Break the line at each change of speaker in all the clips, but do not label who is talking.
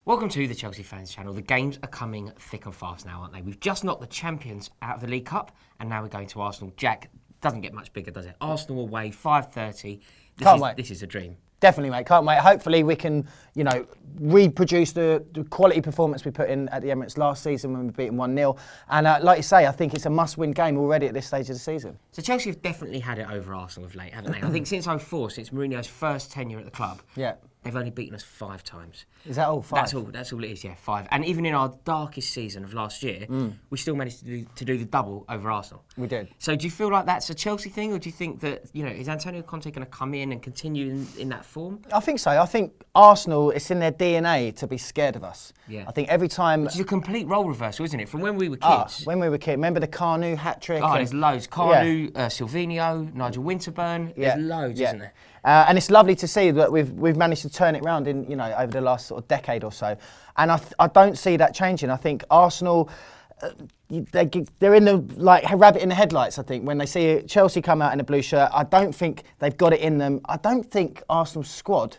Welcome to the Chelsea Fans Channel. The games are coming thick and fast now, aren't they? We've just knocked the champions out of the League Cup, and now we're going to Arsenal. Jack, doesn't get much bigger, does it? Arsenal away, 5:30.
Can't wait.
This is a dream.
Definitely, mate. Can't wait. Hopefully we can, reproduce the quality performance we put in at the Emirates last season when we beat them 1-0. And like you say, I think it's a must-win game already at this stage of the season.
So Chelsea have definitely had it over Arsenal of late, haven't they? I think since 2004, since Mourinho's first tenure at the club, they've only beaten us 5 times.
Is that all? 5?
That's all it is, yeah, 5. And even in our darkest season of last year, we still managed to do the double over Arsenal.
We did.
So do you feel like that's a Chelsea thing, or do you think that, is Antonio Conte going to come in and continue in that form?
I think so. I think Arsenal, it's in their DNA to be scared of us.
Yeah.
I think every time...
Which is a complete role reversal, isn't it? From when we were kids.
When we were kids. Remember the Carnu hat-trick?
Oh, there's loads. Carnu, Silvinho, Nigel Winterburn. There's loads, isn't there?
And it's lovely to see that we've managed to turn it around in over the last sort of decade or so, and I don't see that changing. I think Arsenal, they're in the rabbit in the headlights. I think when they see Chelsea come out in a blue shirt, I don't think they've got it in them. I don't think Arsenal's squad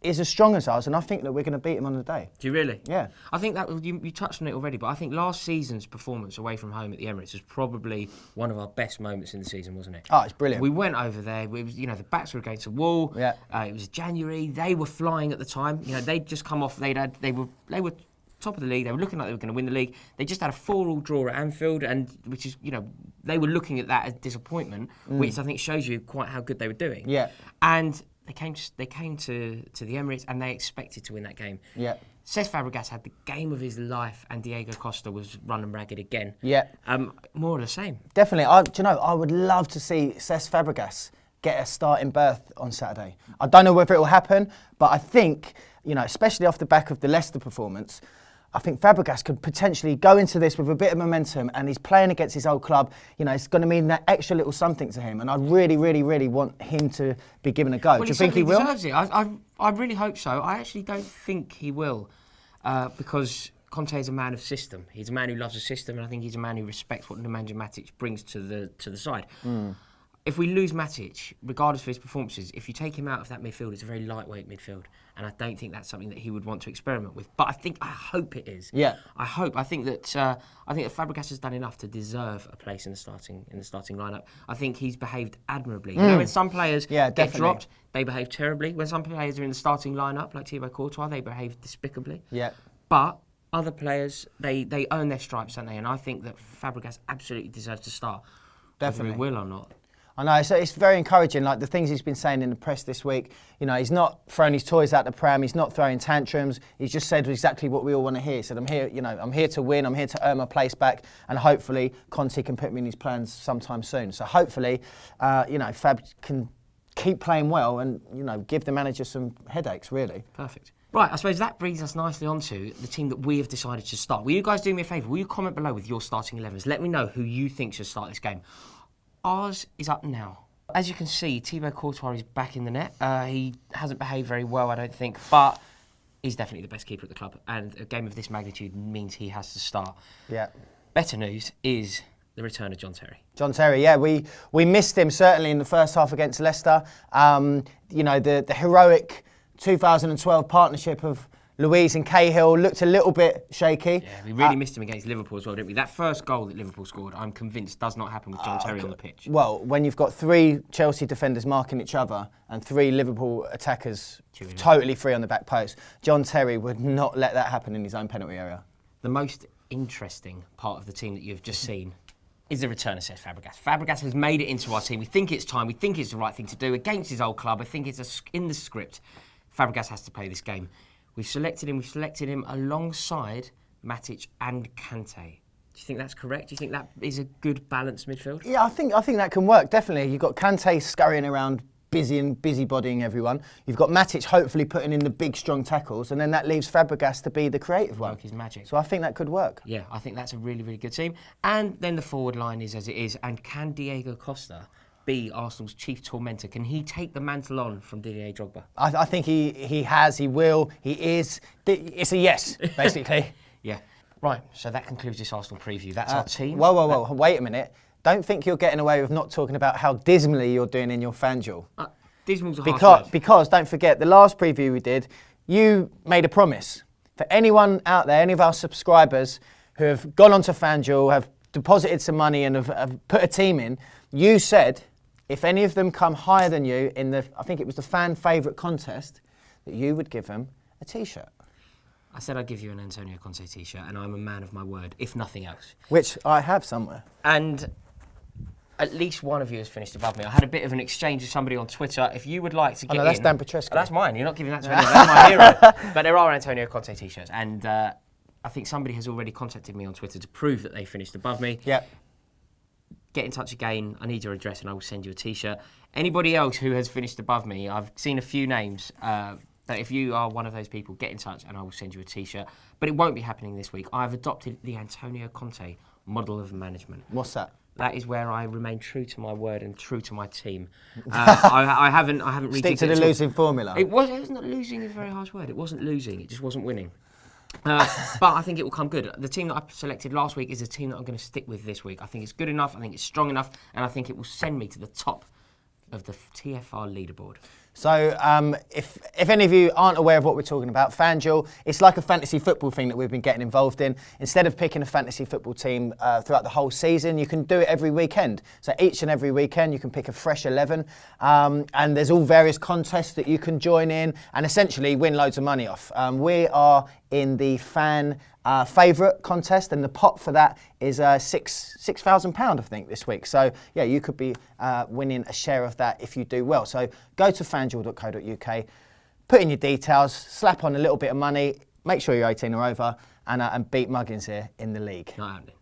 is as strong as ours, and I think that we're going to beat them on the day.
Do you really?
Yeah.
I think that you touched on it already, but I think last season's performance away from home at the Emirates was probably one of our best moments in the season, wasn't it?
Oh, it's brilliant.
We went over there. It was, the backs were against the wall.
Yeah.
It was January. They were flying at the time. They'd just come off. They were top of the league. They were looking like they were going to win the league. They just had a 4-4 draw at Anfield, and which is they were looking at that as disappointment, which I think shows you quite how good they were doing.
Yeah.
And they came to the Emirates and they expected to win that game.
Yeah.
Cesc Fabregas had the game of his life, and Diego Costa was running ragged again.
Yeah.
More of the same.
Definitely. I would love to see Cesc Fabregas get a starting berth on Saturday. I don't know whether it will happen, but I think, especially off the back of the Leicester performance, I think Fabregas could potentially go into this with a bit of momentum, and he's playing against his old club. It's going to mean that extra little something to him, and I really, really, really want him to be given a go.
Well,
do you think he will?
Deserves it. I really hope so. I actually don't think he will, because Conte is a man of system. He's a man who loves a system, and I think he's a man who respects what Nemanja Matic brings to the side. If we lose Matic, regardless of his performances, if you take him out of that midfield, it's a very lightweight midfield, and I don't think that's something that he would want to experiment with. But I hope it is.
Yeah.
I think that Fabregas has done enough to deserve a place in the starting lineup. I think he's behaved admirably. When some players get dropped, they behave terribly. When some players are in the starting lineup, like Thibaut Courtois, they behave despicably.
Yeah.
But other players, they earn their stripes, don't they? And I think that Fabregas absolutely deserves to start.
Definitely.
Whether he will or not.
I know, so it's very encouraging, the things he's been saying in the press this week. He's not throwing his toys out the pram, he's not throwing tantrums. He's just said exactly what we all want to hear. He said, I'm here to win, I'm here to earn my place back, and hopefully Conte can put me in his plans sometime soon. So hopefully, Fab can keep playing well and, give the manager some headaches, really.
Perfect. Right, I suppose that brings us nicely onto the team that we have decided to start. Will you guys do me a favour? Will you comment below with your starting 11s? Let me know who you think should start this game. Ours is up now. As you can see, Thibaut Courtois is back in the net. He hasn't behaved very well, I don't think, but he's definitely the best keeper at the club, and a game of this magnitude means he has to start.
Yeah.
Better news is the return of John Terry.
John Terry, yeah, we missed him certainly in the first half against Leicester. The heroic 2012 partnership of Luiz and Cahill looked a little bit shaky.
Yeah, we really missed him against Liverpool as well, didn't we? That first goal that Liverpool scored, I'm convinced, does not happen with John Terry on the pitch.
Well, when you've got 3 Chelsea defenders marking each other and 3 Liverpool attackers totally free on the back post, John Terry would not let that happen in his own penalty area.
The most interesting part of the team that you've just seen is the return of Cesc Fabregas. Fabregas has made it into our team. We think it's time. We think it's the right thing to do against his old club. I think it's in the script. Fabregas has to play this game. We've selected him alongside Matic and Kante. Do you think that's correct? Do you think that is a good balanced midfield?
Yeah, I think that can work, definitely. You've got Kante scurrying around, busybodying everyone. You've got Matic hopefully putting in the big, strong tackles, and then that leaves Fabregas to be the creative one.
Work his magic.
So I think that could work.
Yeah, I think that's a really, really good team. And then the forward line is as it is, and can Diego Costa be Arsenal's chief tormentor? Can he take the mantle on from Didier Drogba?
I think he has, he will, he is. It's a yes, basically.
Yeah. Right, so that concludes this Arsenal preview. That's our team.
Whoa, wait a minute. Don't think you're getting away with not talking about how dismally you're doing in your fan duel.
Dismal's a harsh word.
Because, don't forget, the last preview we did, you made a promise. For anyone out there, any of our subscribers who have gone onto FanDuel, have deposited some money and have put a team in, you said if any of them come higher than you in the, I think it was the fan favourite contest, that you would give them a T-shirt.
I said I'd give you an Antonio Conte T-shirt, and I'm a man of my word, if nothing else.
Which I have somewhere.
And at least one of you has finished above me. I had a bit of an exchange with somebody on Twitter. If you would like to get in...
that's Dan Petrescu.
Oh, that's mine. You're not giving that to anyone. That's my hero. But there are Antonio Conte T-shirts. And I think somebody has already contacted me on Twitter to prove that they finished above me.
Yep.
Get in touch again. I need your address and I will send you a T-shirt. Anybody else who has finished above me, I've seen a few names. That if you are one of those people, get in touch and I will send you a T-shirt. But it won't be happening this week. I've adopted the Antonio Conte model of management.
What's that?
That is where I remain true to my word and true to my team. I haven't really
stick to the losing formula.
It wasn't losing is a very harsh word. It wasn't losing. It just wasn't winning. But I think it will come good. The team that I selected last week is a team that I'm going to stick with this week. I think it's good enough. I think it's strong enough, and I think it will send me to the top of the TFR leaderboard.
So if any of you aren't aware of what we're talking about, FanDuel, it's like a fantasy football thing that we've been getting involved in. Instead of picking a fantasy football team throughout the whole season, you can do it every weekend. So each and every weekend you can pick a fresh 11 and there's all various contests that you can join in and essentially win loads of money off. We are in the fan favourite contest and the pot for that is £6,000 I think this week. So yeah, you could be winning a share of that if you do well. So go to fanduel.co.uk, put in your details, slap on a little bit of money, make sure you're 18 or over and beat Muggins here in the league.
Not happening.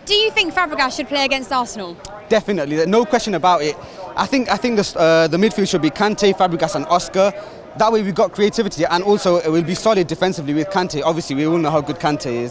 Do you think Fabregas should play against Arsenal?
Definitely, no question about it. I think the midfield should be Kante, Fabregas and Oscar. That way we've got creativity and also it will be solid defensively with Kante. Obviously we all know how good Kante is.